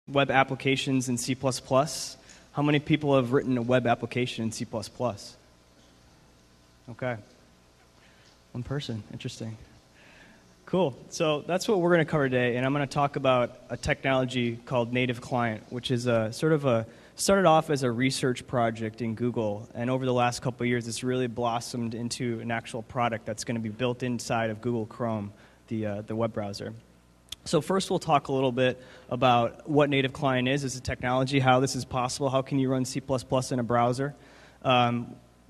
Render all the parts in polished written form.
web applications in C++. How many people have written a web application in C++? Okay. One person. Interesting. Cool. So that's what we're going to cover today, and I'm going to talk about a technology called native client, which is started off as a research project in Google, and over the last couple of years, it's really blossomed into an actual product that's going to be built inside of Google Chrome, the web browser. So first, we'll talk a little bit about what native client is as a technology, how this is possible, how can you run C++ in a browser.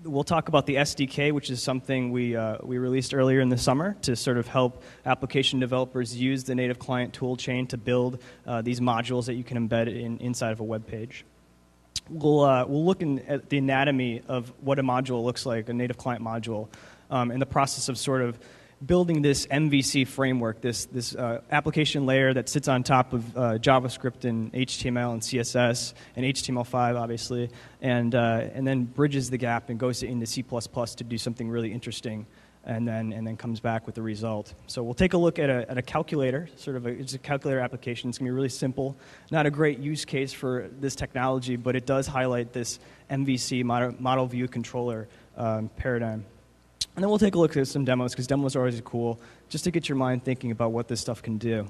We'll talk about the SDK, which is something we released earlier in the summer to sort of help application developers use the native client tool chain to build these modules that you can embed inside of a web page. We'll look at the anatomy of what a module looks like, a native client module, in the process of sort of building this MVC framework, this application layer that sits on top of JavaScript and HTML and CSS and HTML5, obviously, and then bridges the gap and goes into C++ to do something really interesting, and then comes back with the result. So we'll take a look at a calculator, it's a calculator application. It's going to be really simple. Not a great use case for this technology, but it does highlight this MVC, model view controller paradigm. And then we'll take a look at some demos, because demos are always cool, just to get your mind thinking about what this stuff can do.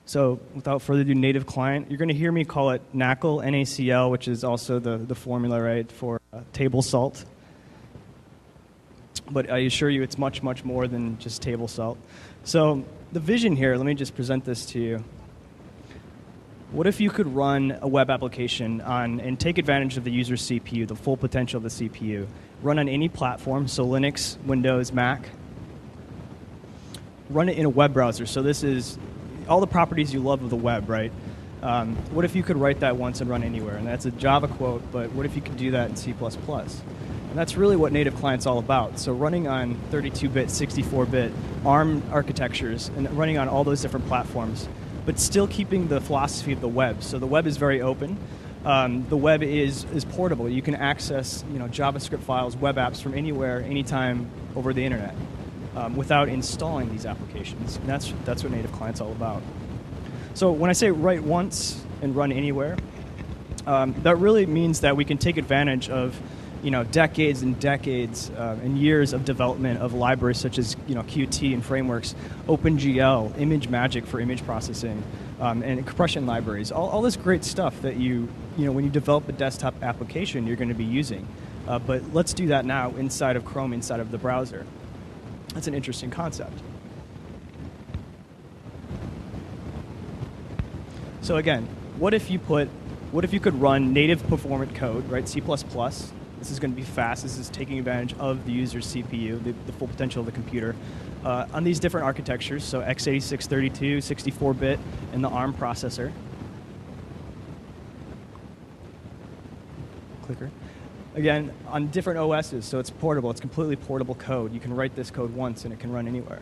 So without further ado, native client, you're going to hear me call it NACL, N-A-C-L, which is also the formula, right, for table salt. But I assure you it's much, much more than just table salt. So the vision here, let me just present this to you. What if you could run a web application and take advantage of the user's CPU, the full potential of the CPU, run on any platform, so Linux, Windows, Mac, run it in a web browser. So this is all the properties you love of the web, right? What if you could write that once and run anywhere? And that's a Java quote, but what if you could do that in C++? And that's really what native client's all about. So running on 32-bit, 64-bit ARM architectures and running on all those different platforms, but still keeping the philosophy of the web. So the web is very open. The web is portable. You can access JavaScript files, web apps from anywhere, anytime over the internet without installing these applications. And that's what native client's all about. So when I say write once and run anywhere, that really means that we can take advantage of decades and decades and years of development of libraries such as Qt and frameworks, OpenGL, ImageMagick for image processing, and compression libraries. All this great stuff that when you develop a desktop application, you're going to be using. But let's do that now inside of Chrome, inside of the browser. That's an interesting concept. So again, what if you could run native performant code, right? C++. This is going to be fast. This is taking advantage of the user's CPU, the full potential of the computer, on these different architectures, so x86, 32, 64-bit, and the ARM processor. Clicker. Again, on different OSs, so it's portable. It's completely portable code. You can write this code once, and it can run anywhere.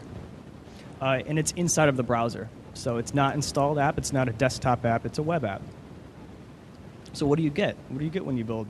And it's inside of the browser. So it's not an installed app. It's not a desktop app. It's a web app. So what do you get? What do you get when you build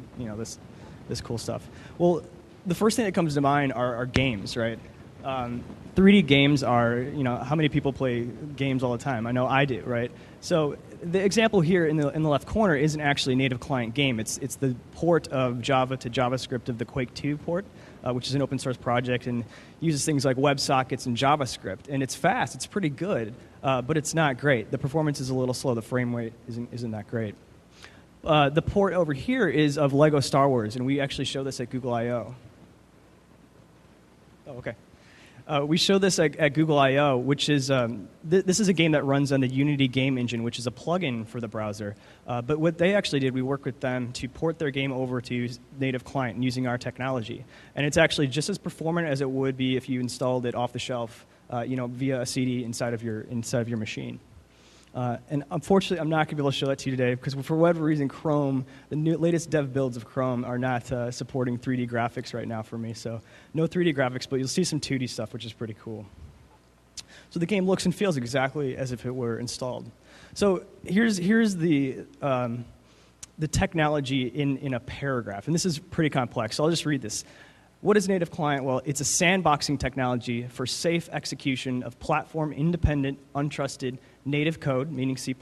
this cool stuff? Well, the first thing that comes to mind are games, right? 3D games are, how many people play games all the time? I know I do, right? So the example here in the left corner isn't actually a native client game. It's the port of Java to JavaScript of the Quake 2 port, which is an open source project and uses things like WebSockets and JavaScript. And it's fast. It's pretty good, but it's not great. The performance is a little slow. The frame rate isn't that great. The port over here is of Lego Star Wars, and we actually show this at Google I/O. Oh, okay. We show this at Google I/O, which is this is a game that runs on the Unity game engine, which is a plugin for the browser. But what they actually did, we worked with them to port their game over to native client using our technology, and it's actually just as performant as it would be if you installed it off the shelf, via a CD inside of your machine. And unfortunately, I'm not going to be able to show that to you today because for whatever reason, Chrome, the latest dev builds of Chrome are not supporting 3D graphics right now for me. So no 3D graphics, but you'll see some 2D stuff, which is pretty cool. So the game looks and feels exactly as if it were installed. So here's the technology in a paragraph, and this is pretty complex. So I'll just read this. What is native client? Well, it's a sandboxing technology for safe execution of platform-independent, untrusted, native code, meaning C++,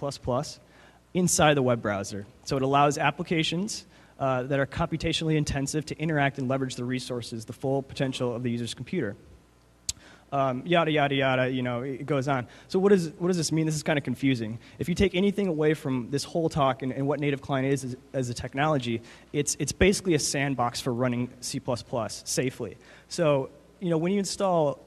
inside the web browser. So it allows applications that are computationally intensive to interact and leverage the resources, the full potential of the user's computer. Yada, yada, yada, it goes on. So what does this mean? This is kind of confusing. If you take anything away from this whole talk and what native client is as a technology, it's basically a sandbox for running C++ safely. So when you install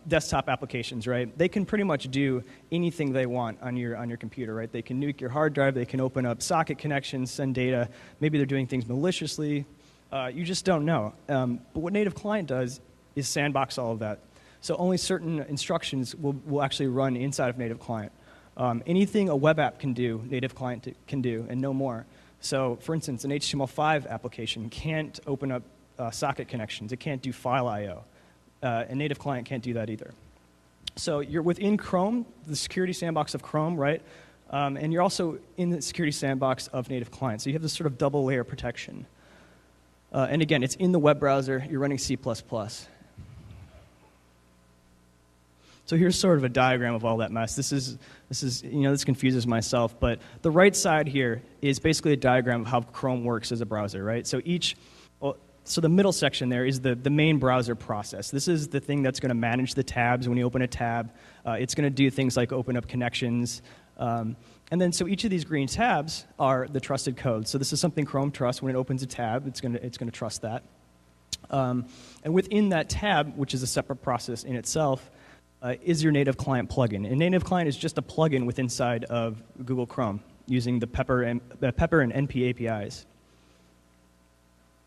desktop applications, right, they can pretty much do anything they want on your computer, right? They can nuke your hard drive, they can open up socket connections, send data. Maybe they're doing things maliciously. You just don't know. But what native client does is sandbox all of that. So only certain instructions will actually run inside of native client. Anything a web app can do, native client can do, and no more. So, for instance, an HTML5 application can't open up socket connections. It can't do file I/O. A native client can't do that either. So you're within Chrome, the security sandbox of Chrome, right? And you're also in the security sandbox of native client. So you have this sort of double layer protection. And again, it's in the web browser. You're running C++. So here's sort of a diagram of all that mess. This confuses myself, but the right side here is basically a diagram of how Chrome works as a browser, right? So the middle section there is the main browser process. This is the thing that's going to manage the tabs. When you open a tab, it's going to do things like open up connections. And then so each of these green tabs are the trusted code. So this is something Chrome trusts. When it opens a tab, it's going to trust that. And within that tab, which is a separate process in itself, is your native client plugin. And native client is just a plugin within inside of Google Chrome using the Pepper and NP APIs.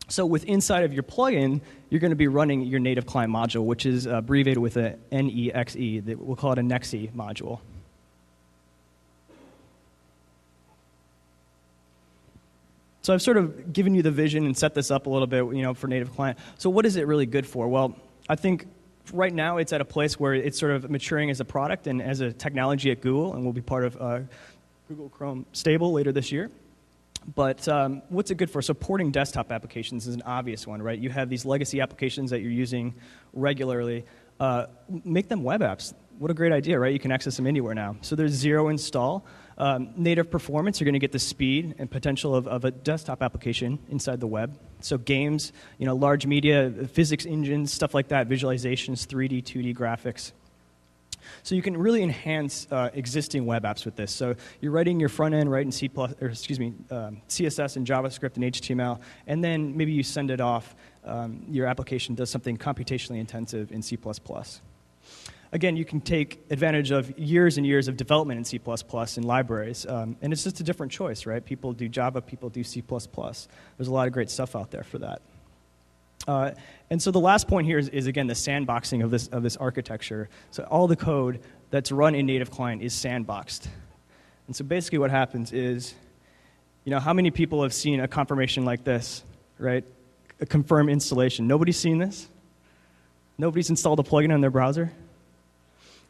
So with inside of your plugin, you're going to be running your native client module, which is abbreviated with a NEXE. We'll call it a NEXE module. So I've sort of given you the vision and set this up a little bit, for native client. So what is it really good for? Well, I think right now it's at a place where it's sort of maturing as a product and as a technology at Google, and will be part of Google Chrome Stable later this year. But what's it good for? Supporting desktop applications is an obvious one, right? You have these legacy applications that you're using regularly. Make them web apps. What a great idea, right? You can access them anywhere now. So there's zero install. Native performance, you're going to get the speed and potential of a desktop application inside the web. So games, large media, physics engines, stuff like that, visualizations, 3D, 2D graphics. So you can really enhance existing web apps with this. So you're writing your front end right in CSS and JavaScript and HTML, and then maybe you send it off. Your application does something computationally intensive in C++. Again, you can take advantage of years and years of development in C++ in libraries, and it's just a different choice, right? People do Java, people do C++. There's a lot of great stuff out there for that. And so the last point here is again, the sandboxing of this architecture. So all the code that's run in native client is sandboxed. And so basically what happens is, how many people have seen a confirmation like this, right? A confirm installation. Nobody's seen this? Nobody's installed a plugin on their browser?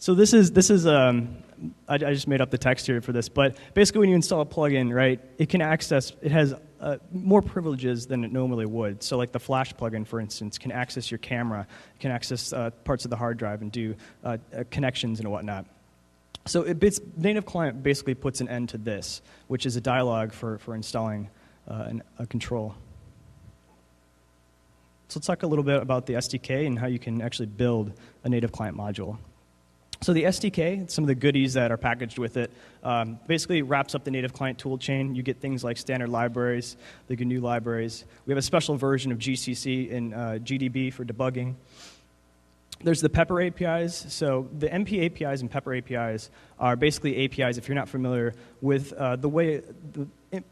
So this is I just made up the text here for this, but basically when you install a plugin, right, it has more privileges than it normally would. So like the Flash plugin, for instance, can access your camera, can access parts of the hard drive and do connections and whatnot. So native client basically puts an end to this, which is a dialog for installing a control. So let's talk a little bit about the SDK and how you can actually build a native client module. So the SDK, some of the goodies that are packaged with it, basically wraps up the native client toolchain. You get things like standard libraries, the GNU libraries. We have a special version of GCC and GDB for debugging. There's the Pepper APIs. So the MP APIs and Pepper APIs are basically APIs, if you're not familiar, with the way the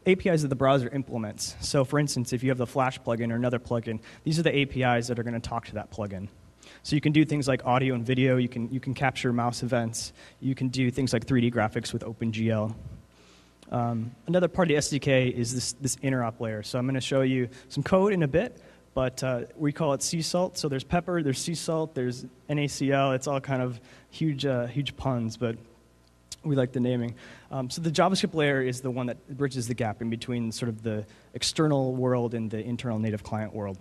APIs that the browser implements. So for instance, if you have the Flash plugin or another plugin, these are the APIs that are going to talk to that plugin. So you can do things like audio and video. You can capture mouse events. You can do things like 3D graphics with OpenGL. Another part of the SDK is this interop layer. So I'm going to show you some code in a bit, but we call it sea salt. So there's Pepper, there's sea salt, there's NaCl. It's all kind of huge puns, but we like the naming. So the JavaScript layer is the one that bridges the gap in between sort of the external world and the internal native client world.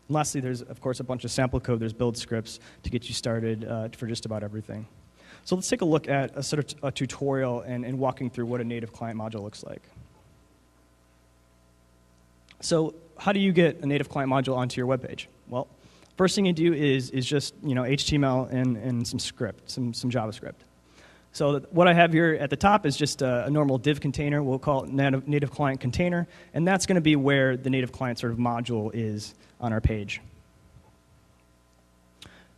And lastly, there's, of course, a bunch of sample code. There's build scripts to get you started for just about everything. So let's take a look at a sort of a tutorial and walking through what a native client module looks like. So how do you get a native client module onto your web page? Well, first thing you do is just HTML and some script, some JavaScript. So what I have here at the top is just a normal div container. We'll call it native client container, and that's going to be where the native client sort of module is on our page.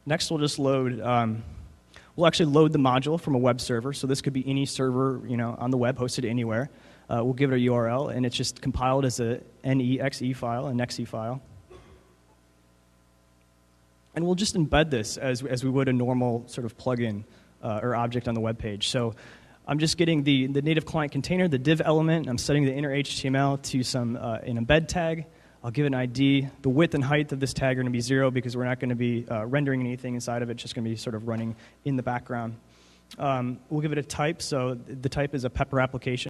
Next, we'll just load. We'll actually load the module from a web server. So this could be any server on the web, hosted anywhere. We'll give it a URL, and it's just compiled as a .nexe file, an .exe file. And we'll just embed this as we would a normal sort of plugin or object on the web page. So I'm just getting the native client container, the div element, and I'm setting the inner HTML to an embed tag. I'll give it an ID. The width and height of this tag are going to be 0 because we're not going to be rendering anything inside of it. It's just going to be sort of running in the background. We'll give it a type. So the type is a Pepper application.